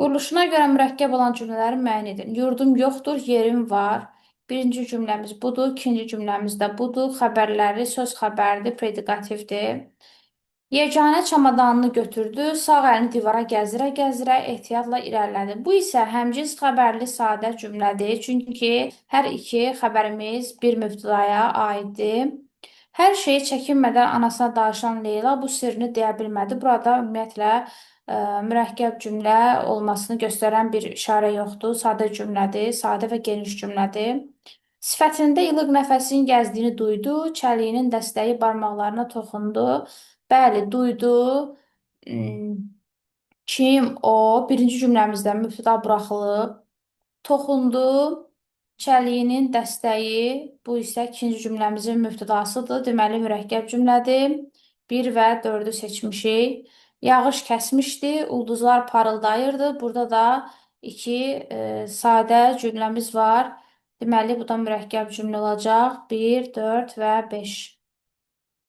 Quruluşuna görə mürəkkəb olan cümlələri müəyyən edin. Yurdum yoxdur, yerim var. Birinci cümləmiz budur, ikinci cümləmiz də budur. Xəbərləri söz xəbərdir, predikativdir. Yeganə çamadanını götürdü, sağ əlini divara gəzirə-gəzirə ehtiyatla irəlilədi. Bu isə həmcins xəbərli sadə cümlədir, çünki hər iki xəbərimiz bir mübtədaya aiddir. Hər şeyi çəkinmədən anasına danışan Leyla bu sirrini deyə bilmədi. Burada ümumiyyətlə mürəkkəb cümlə olmasını göstərən bir işarə yoxdur. Sadə cümlədir, sadə və geniş cümlədir. Sifətində ilıq nəfəsin gəzdiyini duydu, çəliyinin dəstəyi barmaqlarına toxundu. Bəli, duydu. Hmm, Kim o? Birinci cümləmizdə mübtəda buraxılıb. Toxundu, çəliyinin dəstəyi, bu isə ikinci cümləmizin mübtədasıdır. Deməli, mürəkkəb cümlədir. 1 və 4-ü seçmişik. Yağış kəsmişdi, ulduzlar parıldayırdı. Burada da iki sadə cümləmiz var. Deməli, bu da mürəkkəb cümlə olacaq. 1, 4 və 5.